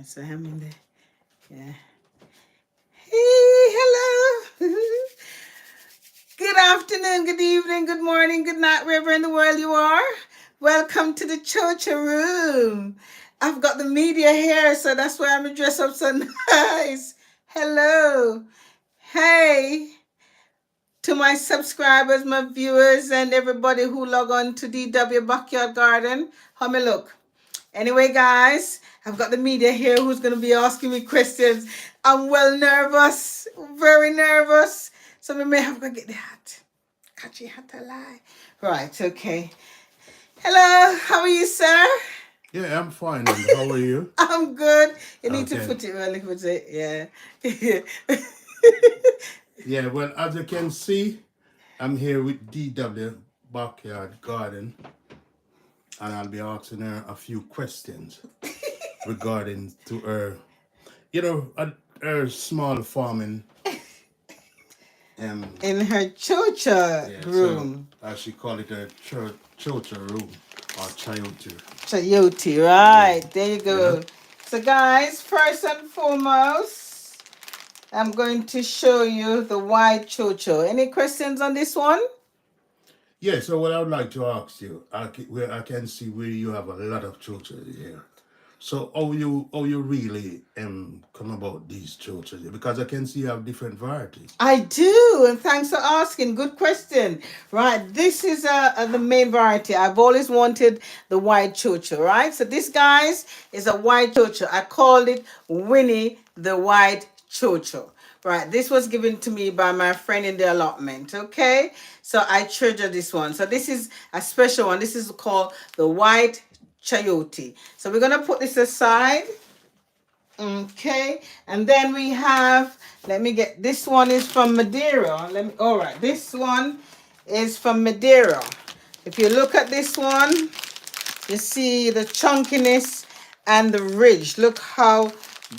So I'm in there. Yeah. Hey, hello. Good afternoon, good evening, good morning, good night, wherever in the world you are. Welcome to the Cho Cho room. I've got the media here, so that's why I'm dressed up so nice. Hello. Hey. To my subscribers, my viewers, and everybody who log on to DW Backyard Garden. How me look? Anyway, guys, I've got the media here who's going to be asking me questions. I'm well nervous, very nervous. So we may have to get the hat. Catchy hat a lie. Right, okay. Hello, how are you, sir? Yeah, I'm fine. And how are you? I'm good. You need to Okay. put it really, put it, yeah. Yeah, well, as you can see, I'm here with DW Backyard Garden, and I'll be asking her a few questions regarding to her, her small farming. In her Cho-Cho Yeah, so room. as she call it, her chocha room or chayote. Chayote, Yeah, right. There you you know. go. So, guys, first and foremost, I'm going to show you the white Cho-Cho. Any questions on this one? Yeah, so what I would like to ask you, where I can see where you have a lot of chocha here. So how you really come about these chocha? Because I can see you have different varieties. I do, and thanks for asking. Good question. Right, this is the main variety. I've always wanted the white Cho-Cho, right? So this, guys, is a white Cho-Cho. I called it Winnie the White Cho-Cho. Right, this was given to me by my friend in the allotment, okay? So I treasure this one. So this is a special one. This is called the white chayote. So we're going to put this aside. Okay, and then we have, let me get, this one is from Madeira. All right, this one is from Madeira. If you look at this one, you see the chunkiness and the ridge. Look how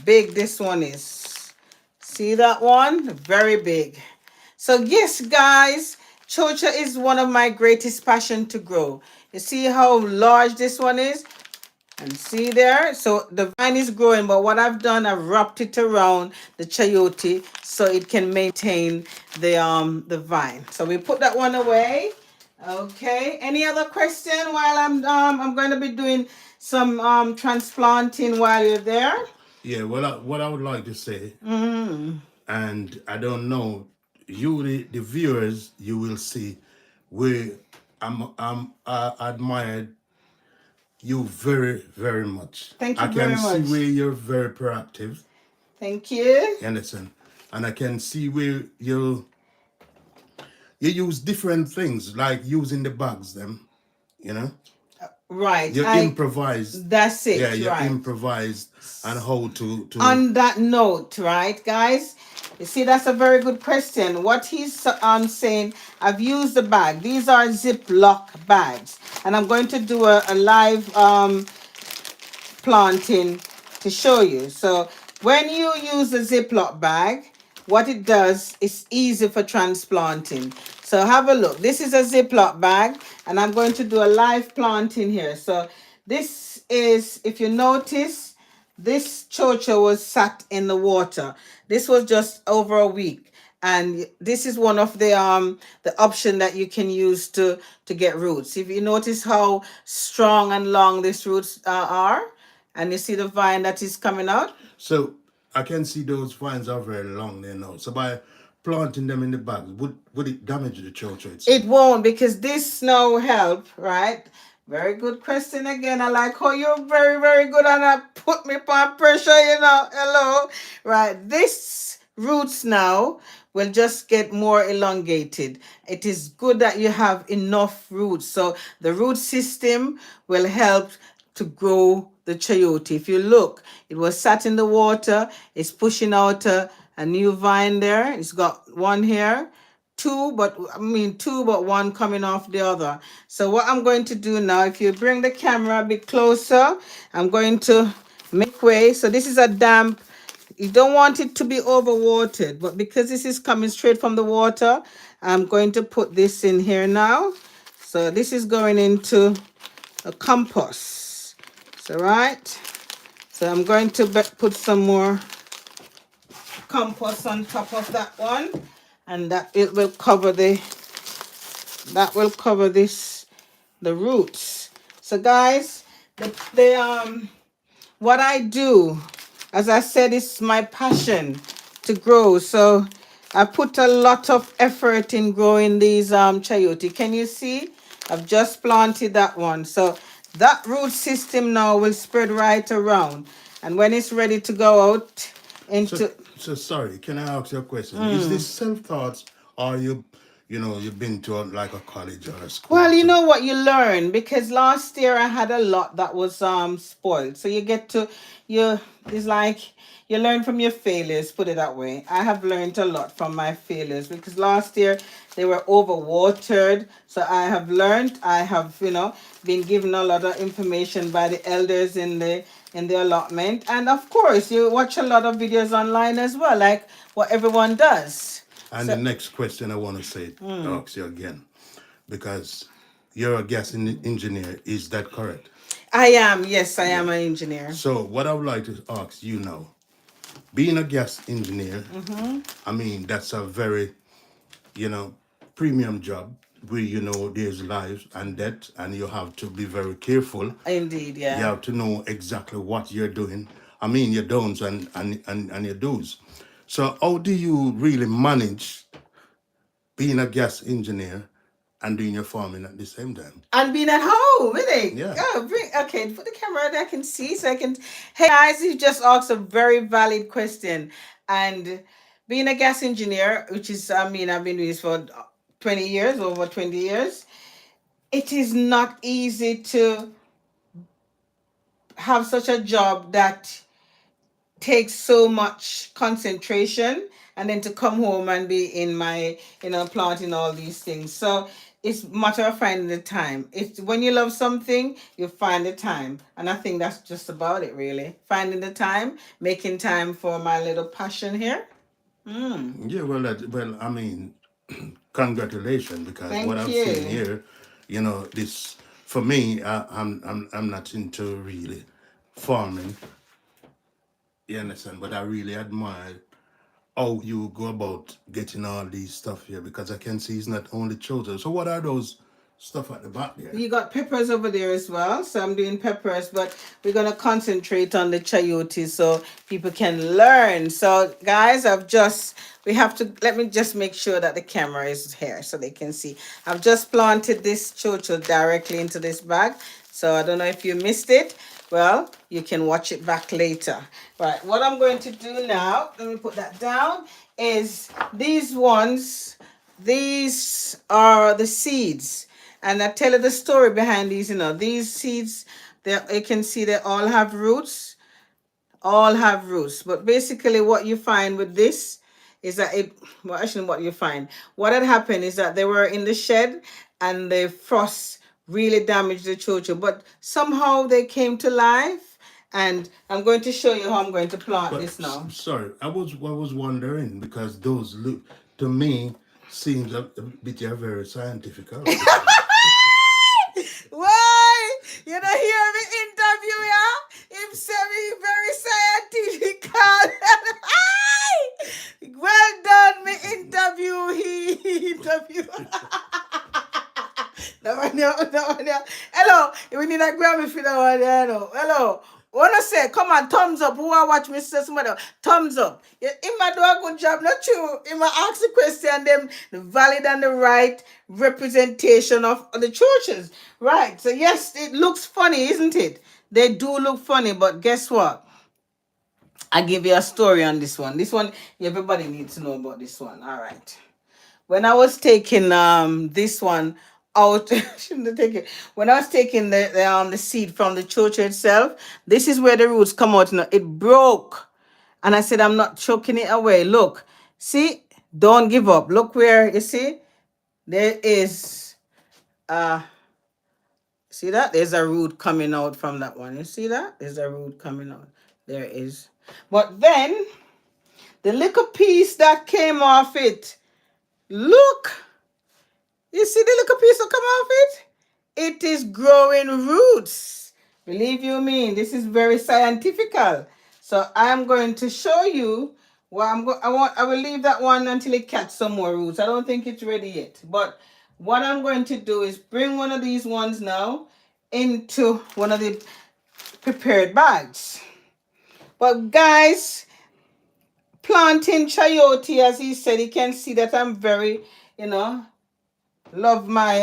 big this one is. See that one? Very big. So yes, guys, Cho-Cho is one of my greatest passion to grow. You see how large this one is? And see there, so the vine is growing, but what I've done, I've wrapped it around the chayote so it can maintain the vine. So we put that one away. Okay. Any other question while I'm going to be doing some transplanting while you're there? Yeah, well, what I would like to say, and I don't know, the viewers, you will see where I admired you very, very much. Thank I you very can see much. where you're very proactive. Thank you. You understand? And I can see where you use different things, like using the bags, them, you know? Right. You improvised. That's Yeah, it, you right. improvised and how to On that note, right, guys? You see, that's a very good question. What he's saying, I've used the bag. These are Ziploc bags. And I'm going to do a live planting to show you. So when you use a Ziploc bag, what it does is easy for transplanting. So have a look. This is a Ziploc bag, and I'm going to do a live planting here. So this is, if you notice, this Cho-Cho was sat in the water. This was just over a week. And this is one of the option that you can use to get roots. If you notice how strong and long these roots are, and you see the vine that is coming out. so I can see those vines are very long there now. So by planting them in the bags, would it damage the chocho It itself? won't, because this no help, right? Very good question again. I like how you're very, very good and that put me on pressure, Hello. Right. This roots now will just get more elongated. It is good that you have enough roots. So the root system will help to grow the chayote. If you look, it was sat in the water. It's pushing out a new vine there. It's got one here, two, but one coming off the other. So what I'm going to do now, if you bring the camera a bit closer, I'm going to make way. So this is a damp, you don't want it to be overwatered, but because this is coming straight from the water, I'm going to put this in here now. So this is going into a compost. So right, So I'm going to put some more compost on top of that one, and that it will cover this the roots. So guys, the what I do, as I said, is my passion to grow. So I put a lot of effort in growing these chayote. Can you see? I've just planted that one. So that root system now will spread right around. And when it's ready to go out So, into... so sorry, can I ask you a question? Is this self-taught, or you've been to like a college or a school Well, you to? know what, you learn, because last year I had a lot that was spoiled. So you get to you it's like you learn from your failures, put it that way. I have learned a lot from my failures because last year they were overwatered. So I have learned, I have, been given a lot of information by the elders in the allotment. And of course, you watch a lot of videos online as well, like what everyone does. And the So next question I want to say, ask you again, because you're a gas engineer. Is that correct? I am, yes, I Yeah. am an engineer. So what I would like to ask you now, being a gas engineer, I mean that's a very, you know, premium job where there's lives and death, and you have to be very careful. Indeed, You yeah. have to know exactly what you're doing. I mean your don'ts and your do's. So how do you really manage being a gas engineer and doing your farming at the same time? And being at home, really. Yeah. Oh, okay, put the camera that I can see so I can. Hey guys, you just asked a very valid question. And being a gas engineer, which is, I mean, I've been doing this for 20 years, over 20 years, it is not easy to have such a job that takes so much concentration, and then to come home and be in my planting all these things. So it's matter of finding the time. It's when you love something, you find the time, and I think that's just about it, really. Finding the time, making time for my little passion here. Yeah, well, I mean, congratulations, because what Thank I've seen you. here, this for me, I'm not into really farming, you understand, but I really admire how you go about getting all these stuff here, because I can see it's not only children. So what are those stuff at the back there? You got peppers over there as well. So I'm doing peppers, but we're gonna concentrate on the chayote so people can learn. So guys, we have to, let me just make sure that the camera is here so they can see. I've just planted this Cho Cho directly into this bag. So I don't know if you missed it. Well, you can watch it back later. Right, what I'm going to do now, let me put that down, is these are the seeds. And I tell you the story behind these, these seeds, you can see they all have roots. But basically what you find with this is that what had happened is that they were in the shed and the frost really damaged the chocho, but somehow they came to life. And I'm going to show you how I'm going to plant But this now. sorry, I was wondering, because those look to me seems a bit very scientific. Why? You don't hear me interview ya? Him say me very scientific. Well done, me interview. He interview. That one there, that one there. Hello, we need a Grammy for that one there. Hello. Wanna say, come on, thumbs up. Who are watch me say somebody? Thumbs up. Yeah, he might do a good job, not true. He might ask the question, them the valid and the right representation of the churches. Right. So yes, it looks funny, isn't it? They do look funny, but guess what? I give you a story on this one. This one, everybody needs to know about this one. All right. When I was taking this one out, shouldn't have taken. When I was taking the seed from the church itself, this is where the roots come out. Now it broke, and I said I'm not choking it away. Look, see, don't give up. Look where you see there is see that there's a root coming out from that one. You see that there's a root coming out. There is, but then the little piece that came off it. Look. You see the little piece that come off it? It is growing roots. Believe you me, this is very scientifical. So I'm going to show you. Well, I will leave that one until it catch some more roots. I don't think it's ready yet. But what I'm going to do is bring one of these ones now into one of the prepared bags. But guys, planting chayote, as he said, you can see that I'm very, you know, love my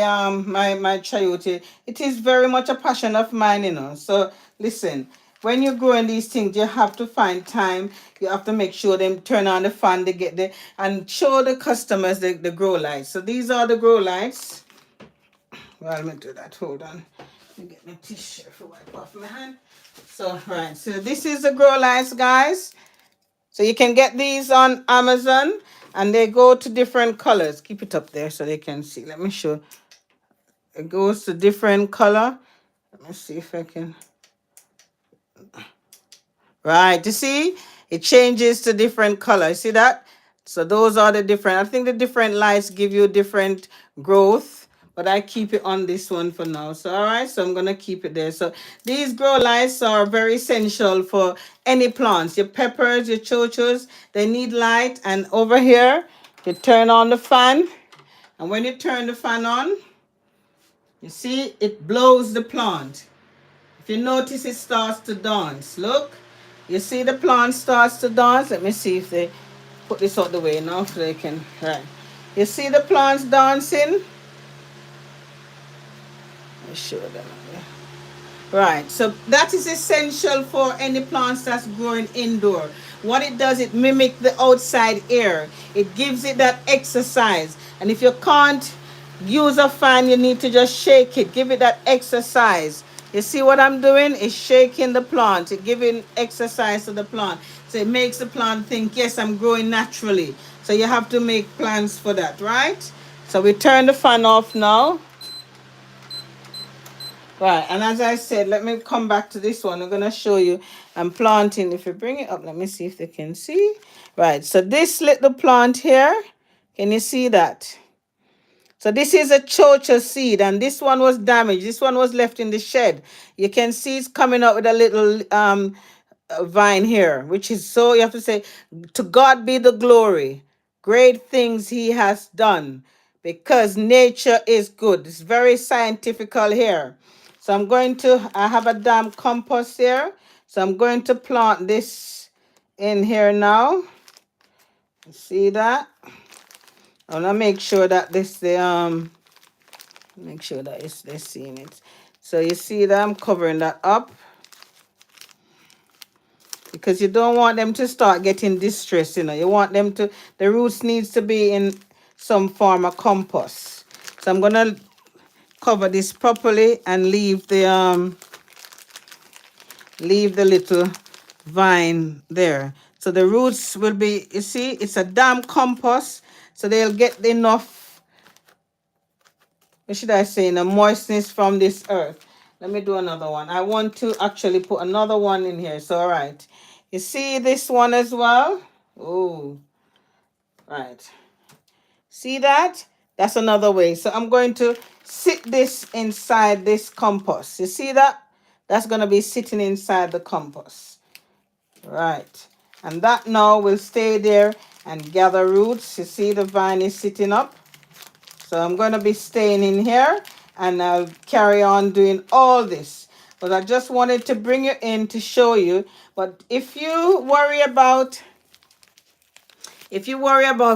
chayote. It is very much a passion of mine, you know. So listen, when you're growing these things, you have to find time. You have to make sure them turn on the fan, they get the and show the customers the grow lights. So these are the grow lights. Well, let me do that. Hold on. Let me get my tissue for wipe off my hand. So right, so this is the grow lights, guys. So you can get these on Amazon and they go to different colors. Keep it up there so they can see. Let me show. It goes to different color. Let me see if I can. Right, you see? It changes to different color. See that? So those are the different. I think the different lights give you different growth, but I keep it on this one for now. So all right, so I'm gonna keep it there. So these grow lights are very essential for any plants. Your peppers, your chochos, they need light. And over here, you turn on the fan, and when you turn the fan on, you see it blows the plant. If you notice, it starts to dance. Look, you see the plant starts to dance. Let me see if they put this out the way now so they can. Right. You see the plants dancing? Let me show them. Right, so that is essential for any plants that's growing indoor. What it does, it mimics the outside air. It gives it that exercise. And if you can't use a fan, you need to just shake it. Give it that exercise. You see what I'm doing? It's shaking the plant. It's giving exercise to the plant. So it makes the plant think, yes, I'm growing naturally. So you have to make plans for that, right? So we turn the fan off now. Right, and as I said, let me come back to this one. I'm going to show you. I'm planting. If you bring it up, let me see if they can see. Right, so this little plant here, can you see that? So this is a Cho Cho seed, and this one was damaged. This one was left in the shed. You can see it's coming up with a little vine here, which is so, you have to say, to God be the glory. Great things he has done because nature is good. It's very scientifical here. So I have a damn compost here. So I'm going to plant this in here now. See that? I want to make sure that make sure that they're seeing it. So you see that I'm covering that up because you don't want them to start getting distressed, you know. You want them to, the roots needs to be in some form of compost. So I'm gonna cover this properly and leave the little vine there. So the roots will be, you see, it's a damp compost, so they'll get enough, what should I say, moistness from this earth. Let me do another one. I want to actually put another one in here. So all right. You see this one as well? Oh, right. See that? That's another way. So I'm going to sit this inside this compost. You see that? That's going to be sitting inside the compost. Right. And that now will stay there and gather roots. You see the vine is sitting up. So I'm going to be staying in here and I'll carry on doing all this. But I just wanted to bring you in to show you. But if you worry about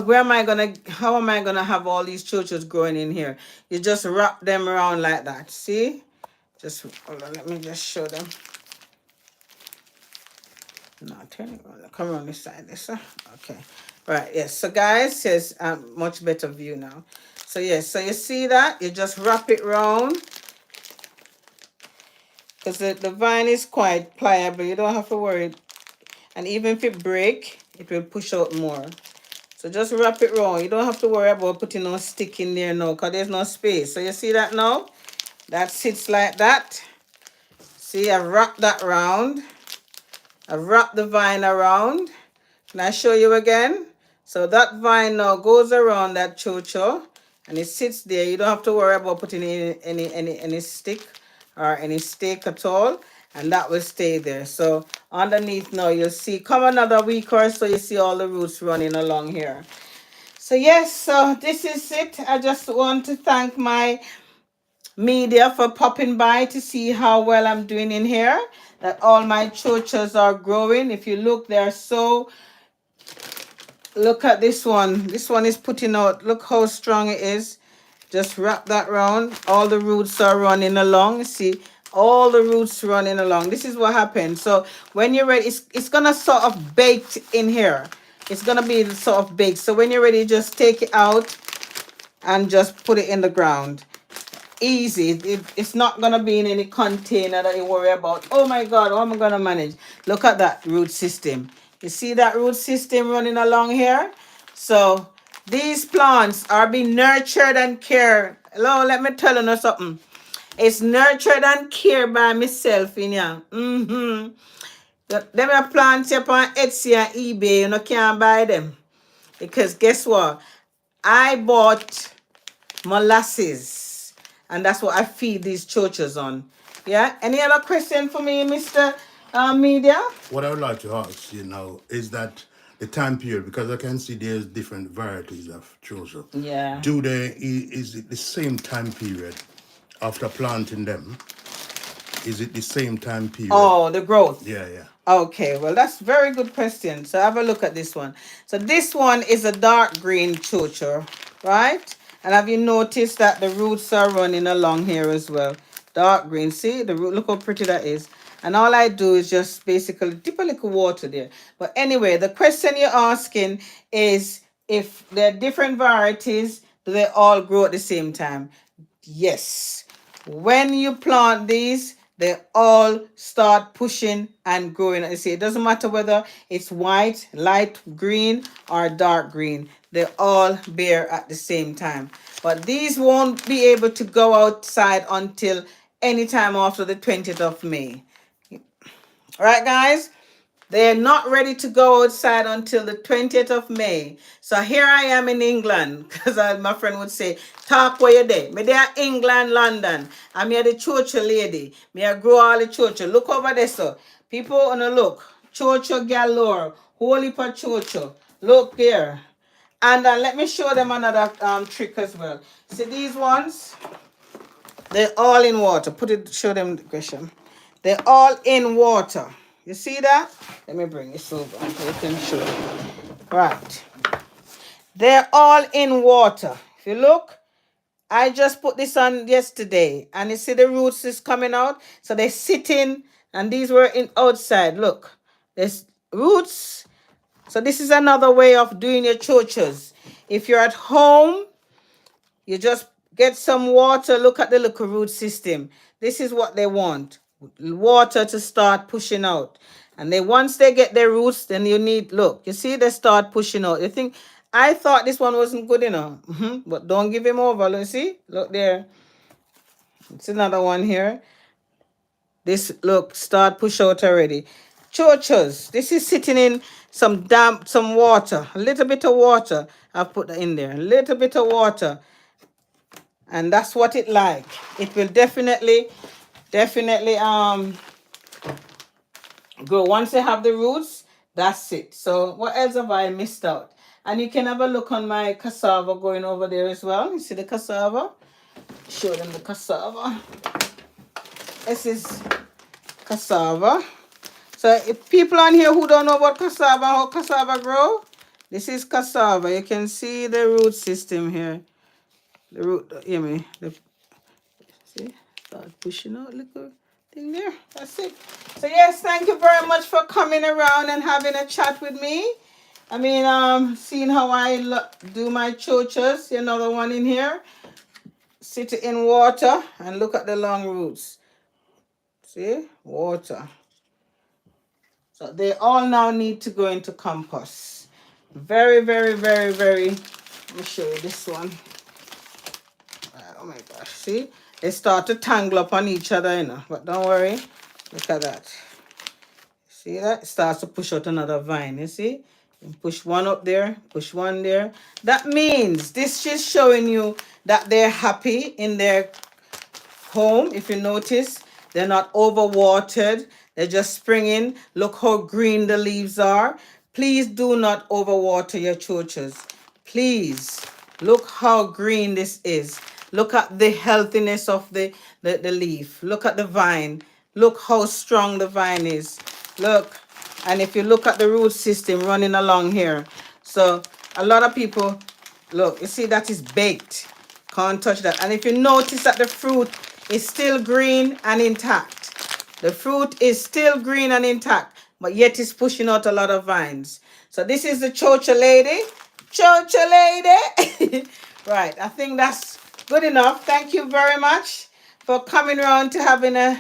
where am I gonna, how am I gonna have all these chochos growing in here, you just wrap them around like that. See? Just hold on, let me just show them. No, turn it around. Come around this side, this. Okay. Right, yes. So guys, here's a much better view now. So yes, so you see that? You just wrap it round. Because the vine is quite pliable. You don't have to worry. And even if it break, it will push out more. So just wrap it round. You don't have to worry about putting no stick in there now because there's no space. So you see that now? That sits like that. See, I wrap that round. I wrap the vine around. Can I show you again? So that vine now goes around that chocho and it sits there. You don't have to worry about putting in any stick or any stake at all. and that will stay there. So underneath now you'll see, come another week or so, you see all the roots running along here. So yes, so this is it. I just want to thank my media for popping by to see how well I'm doing in here. That all my chochos are growing. If you look, they're so, look at this one. This one is putting out, look how strong it is. Just wrap that round. All the roots are running along. See, all the roots running along. This is what happens. So when you're ready, it's gonna sort of baked in here. It's gonna be sort of baked. So when you're ready, just take it out and just put it in the ground. Easy. It's not gonna be in any container that you worry about. Oh my God, how am I gonna manage? Look at that root system. You see that root system running along here? So these plants are being nurtured and cared. Hello, let me tell you something. It's nurtured and cared by myself in here. Them are plants up on Etsy and eBay. You can't buy them. Because guess what? I bought molasses, and that's what I feed these chochos on. Yeah, any other question for me, Mr. Media? What I would like to ask, is that the time period, because I can see there's different varieties of chocho. Yeah. Is it the same time period after planting them? Is it the same time period? Oh, the growth. Yeah, yeah. Okay, well, that's very good question. So have a look at this one. So this one is a dark green chocho, right? And have you noticed that the roots are running along here as well? Dark green. See the root? Look how pretty that is. And all I do is just basically dip a little water there. But anyway, the question you're asking is if there are different varieties, do they all grow at the same time? Yes. When you plant these, they all start pushing and growing. I see, it doesn't matter whether it's white, light green, or dark green. They all bear at the same time. But these won't be able to go outside until anytime after the 20th of May. All right, guys? They're not ready to go outside until the 20th of May. So here I am in England, because my friend would say, talk where you there. Me there England, London. I'm here the church lady. Me I grow all the church. Look over there, so. People wanna look. Chocho galore. Holy pa chocho. Look there. And let me show them another trick as well. See these ones? They're all in water. Show them the question. They're all in water. You see that? Let me bring this over so you can show. Right. They're all in water. If you look, I just put this on yesterday, and you see the roots is coming out. So they're sitting, and these were in outside. Look, there's roots. So this is another way of doing your chochos. If you're at home, you just get some water. Look at the little root system. This is what they want. Water to start pushing out. And then once they get their roots, then you need, look, you see they start pushing out. You think, I thought this one wasn't good enough. But don't give him over. You see? Look there. It's another one here. This, look, start push out already. Chochos. This is sitting in some damp, some water. A little bit of water. I've put in there. A little bit of water. And that's what it like. It will definitely grow. Once they have the roots, that's it. So what else have I missed out? And you can have a look on my cassava going over there as well. You see the cassava? Show them the cassava. This is cassava. So if people on here who don't know about cassava, how cassava grow, this is cassava. You can see the root system here. The root, hear me? See? Start pushing out a little thing there. That's it. So yes, thank you very much for coming around and having a chat with me. I mean, seeing how I do my chochos. See another one in here. Sit in water and look at the long roots. See? Water. So they all now need to go into compost. Very, very, very, very. Let me show you this one. Oh my gosh, see? They start to tangle up on each other, you know. But don't worry. Look at that. See that? It starts to push out another vine, you see? You push one up there, push one there. That means this is showing you that they're happy in their home, if you notice. They're not overwatered. They're just springing. Look how green the leaves are. Please do not overwater your chochos. Please. Look how green this is. Look at the healthiness of the leaf. Look at the vine. Look how strong the vine is. Look. And if you look at the root system running along here. So a lot of people, look, you see that is baked. Can't touch that. And if you notice that the fruit is still green and intact. The fruit is still green and intact, but yet it's pushing out a lot of vines. So this is the Cho Cho lady. Cho Cho lady. Right, I think that's good enough. Thank you very much for coming around to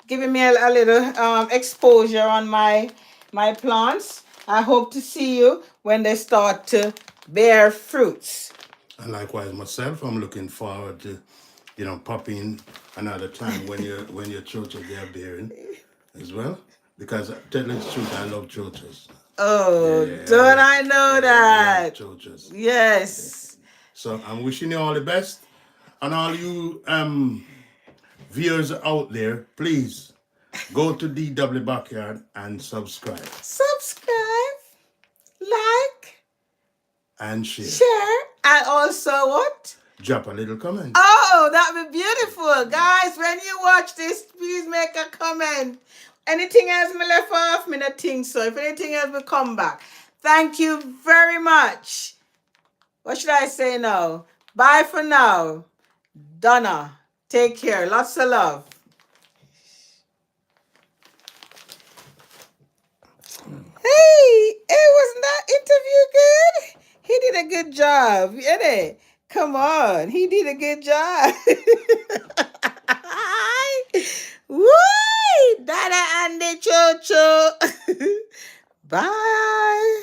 giving me a little exposure on my plants. I hope to see you when they start to bear fruits. And likewise myself, I'm looking forward to, popping another time when your churches they are bearing as well. Because tell you the truth, I love churches. Oh, Yeah, don't I know I love that? churches. Yes. So I'm wishing you all the best. And all you viewers out there, please go to DW Backyard and subscribe Subscribe, like, and share. share, and also what? Drop a little comment. Oh, that would be beautiful. Guys, when you watch this, please make a comment. Anything else me left off? Me not think so. If anything else will come back. Thank you very much. What should I say now? Bye for now. Donna, take care. Lots of love. Hey, wasn't that interview good? He did a good job, didn't he? Come on, he did a good job. Woo! Dada and the Cho Cho. Bye.